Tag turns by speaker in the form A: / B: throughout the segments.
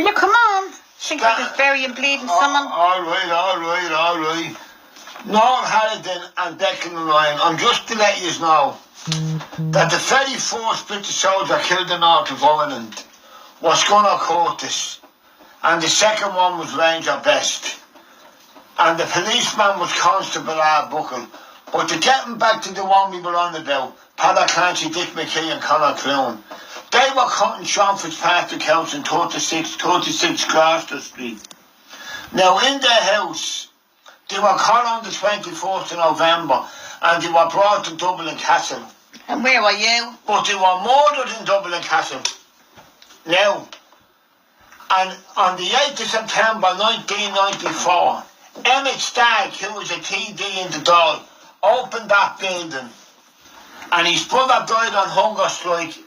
A: Will you come on? Think like it's burying bleeding someone.
B: All right. Noel Harrigan and Declan Ryan, I'm just to let you know that the very first British soldier killed in the north of Ireland was Gunnar Curtis, and the second one was Ranger Best, and the policeman was Constable Arbuckle. But to get him back to the one we were on about, Paddy Clancy, Dick McKee and Conor Clown, they were cutting Sean Fitzpatrick House in 36 Gloucester Street. Now in their house, they were caught on the 21st of November and they were brought to Dublin Castle.
A: And where were you?
B: But they were murdered in Dublin Castle. Now, and on the 8th of September 1994, Emmett Stark, who was a TD in the Dáil, opened that building and his brother died on hunger strike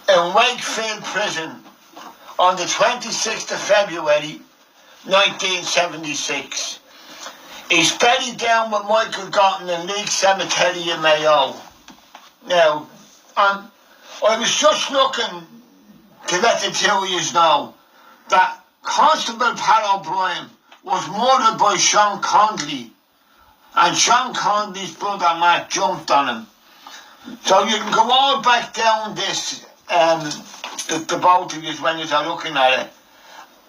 B: in Wakefield Prison on the 26th of February 1976. He's buried down with Michael Gotton in Leek Cemetery in Mayo. Now, and I was just looking to let the two of you know that Constable Pat O'Brien was murdered by Sean Conley, and Sean Conley's brother Matt jumped on him. So you can go all back down this, the both of you when you're looking at it.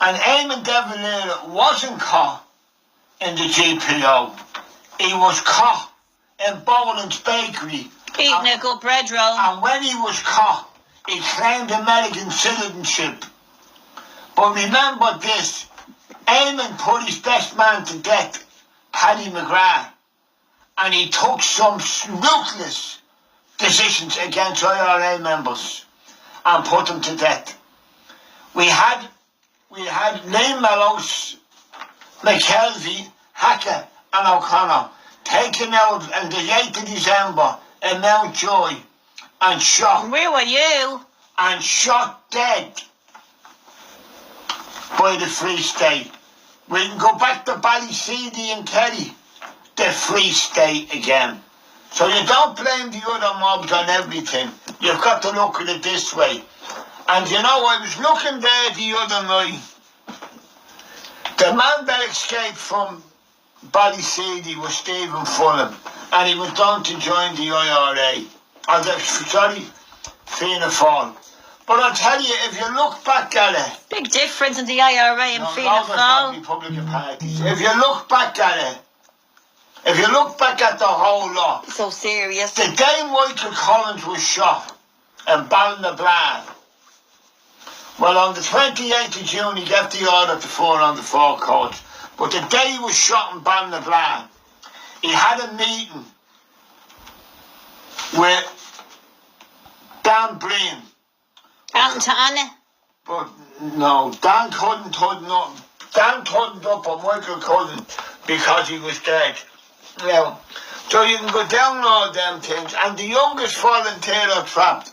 B: And Eamon De Valera wasn't caught in the GPO. He was caught in Boland's Bakery.
A: Eating a good bread roll.
B: And when he was caught, he claimed American citizenship. But remember this, Eamon put his best man to death, Paddy McGrath, and he took some ruthless decisions against IRA members and put them to death. We had Liam Mellows, McKelvey, Hackett and O'Connor taken out on the 8th of December in Mountjoy and shot.
A: Where were you?
B: And shot dead by the Free State. We can go back to Ballyseedy and Kerry, the Free State again. So you don't blame the other mobs on everything. You've got to look at it this way. And you know, I was looking there the other night. The man that escaped from Ballyseedy was Stephen Fulham, and he was going to join the IRA. Fianna Fáil. But I'll tell you, if you look back at it...
A: Big difference in the IRA and Fianna Fáil.
B: Republican parties. If you look back at it, if you look back at the whole lot...
A: So serious.
B: The day Michael Collins was shot in Ballinablad, well, on the 28th of June, he gave the order to fall on the forecourt. But the day he was shot in Ballinablad, he had a meeting with Dan Breen.
A: Out to Anna?
B: But no, Dan couldn't up on Michael Collins because he was dead. Now, so you can go down all them things. And the youngest volunteer trapped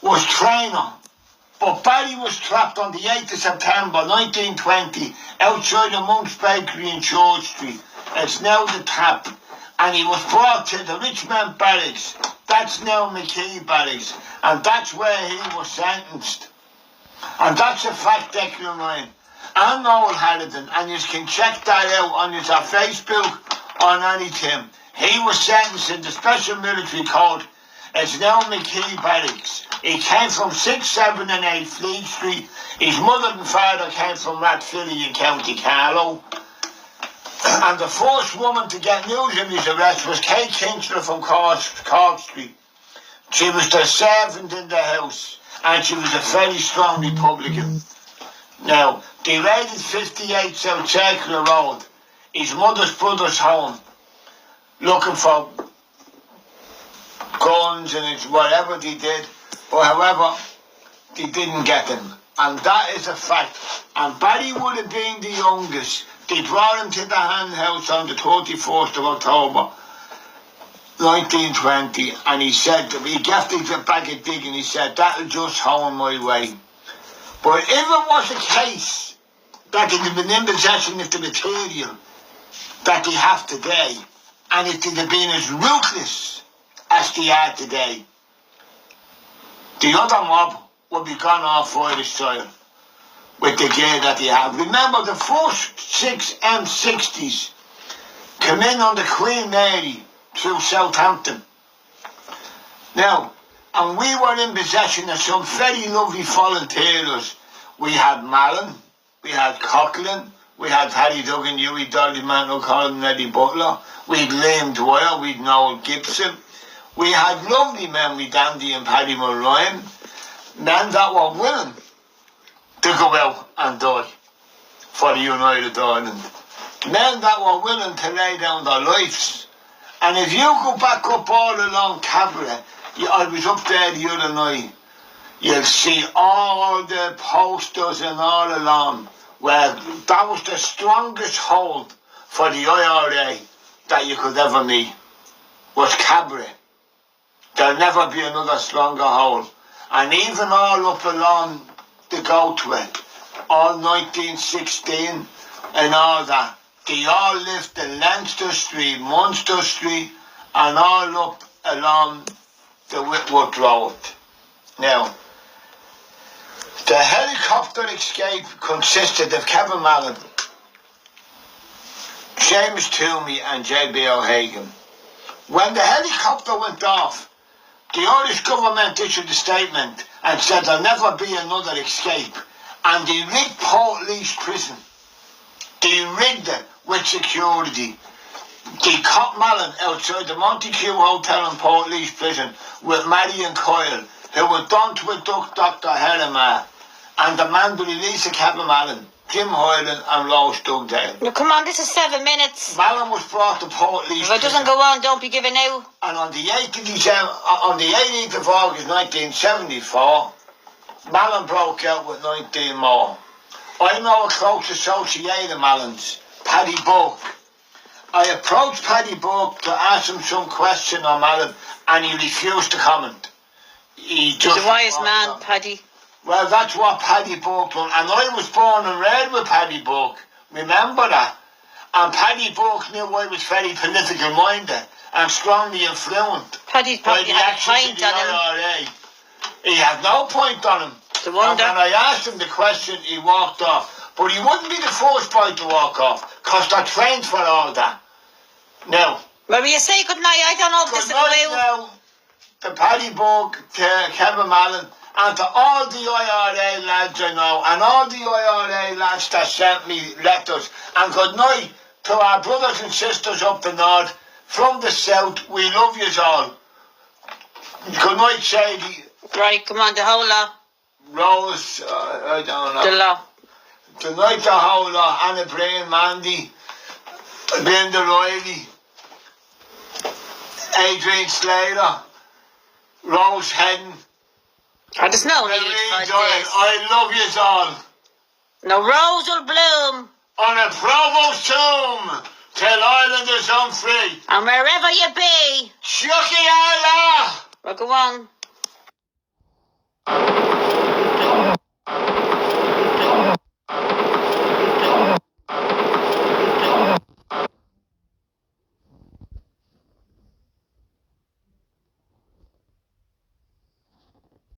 B: was Traynor. But Barry was trapped on the 8th of September 1920 outside the Monk's Bakery in Church Street. It's now the Tap. And he was brought to the Richmond Barracks. That's now McKee Barracks. And that's where he was sentenced. And that's a fact, Declan Ryan. And Noel Harrigan. And you can check that out on his Facebook on anything. He was sentenced in the Special Military Code. It's now McKee Barracks. He came from 6, 7 and 8 Fleet Street. His mother and father came from Rathvilly in County Carlow. And the first woman to get news of his arrest was Kate Kingsler from Cork Street. She was the servant in the house, and she was a very strong Republican. Now, they raided 58 South Circular Road, his mother's brother's home, looking for guns and whatever they did. But however, they didn't get them. And that is a fact. And Barry would have been the youngest. They brought him to the Hand House on the 31st of October 1920, and he said, he gave the bag of digging, he said, that'll just hold my way. But if it was a case that they'd been in possession of the material that they have today, and if they'd have been as ruthless as they are today, the other mob would be gone off Irish soil. with the gear that they have. Remember, the first 6 M60s came in on the Queen Mary through Southampton. Now, and we were in possession of some very lovely volunteers. We had Mallon, we had Coughlin, we had Paddy Duggan, Huey Dolly, Man O'Connor and Eddie Butler. We had Liam Dwyer, we had Noel Gibson. We had lovely men with Dandy and Paddy Mulroy, men that were willing to go out and die for the United Ireland. Men that were willing to lay down their lives. And if you go back up all along Cabaret, I was up there the other night, you'll see all the posters and all along where that was the strongest hold for the IRA that you could ever meet, was Cabaret. There'll never be another stronger hold. And even all up along the Goatway, all 1916 and all that, they all lived in Leinster Street, Munster Street, and all up along the Whitworth Road. Now, the helicopter escape consisted of Kevin Mallon, Seamus Toomey and J.B. O'Hagan. When the helicopter went off, the Irish government issued a statement and said there'll never be another escape. And they rigged Portlaoise prison. They rigged it with security. They caught Mallon outside the Montague Hotel in Portlaoise prison with Marion Coyle, who went on to abduct Dr. Hellemar, and the man to release of Kevin Mallon, Jim Hoyland and Rose Dugdale.
A: Now, come on, this is 7 minutes.
B: Mallon was brought to Portlaoise.
A: If it doesn't go on, don't be giving out.
B: And on the 18th of August 1974, Mallon broke out with 19 more. I know a close associate of Mallon's, Paddy Burke. I approached Paddy Burke to ask him some question on Mallon, and he refused to comment.
A: He's a wise man, Paddy.
B: Well, that's what Paddy Burke done. And I was born and reared with Paddy Burke. Remember that? And Paddy Burke knew I was very political minded and strongly influenced
A: Paddy's
B: by
A: probably
B: the
A: had a
B: actions of
A: point
B: the
A: on him.
B: IRA. He had no point on him.
A: The wonder.
B: And when I asked him the question, he walked off. But he wouldn't be the first boy to walk off, because they're trained for all that. Now,
A: Well, will you say good night? I don't know if this
B: good
A: will
B: night
A: go
B: now
A: out.
B: to Paddy Burke, to Kevin Mallon, and to all the IRA lads I know, and all the IRA lads that sent me letters. And good night to our brothers and sisters up the north, from the south. We love yous all. Good night, Sadie.
A: Right, come on, the whole lot.
B: Rose, I don't know.
A: The lot.
B: Good night, the whole lot. Anna Brain, Mandy, Linda Riley, Adrian Slater, Rose Hedden.
A: There's no need
B: Marie
A: for
B: Doyle.
A: this.
B: I love yous all.
A: No rose will bloom.
B: On a provost tomb, till Ireland is unfree.
A: And wherever you be.
B: Chucky Allah!
A: Well, go on.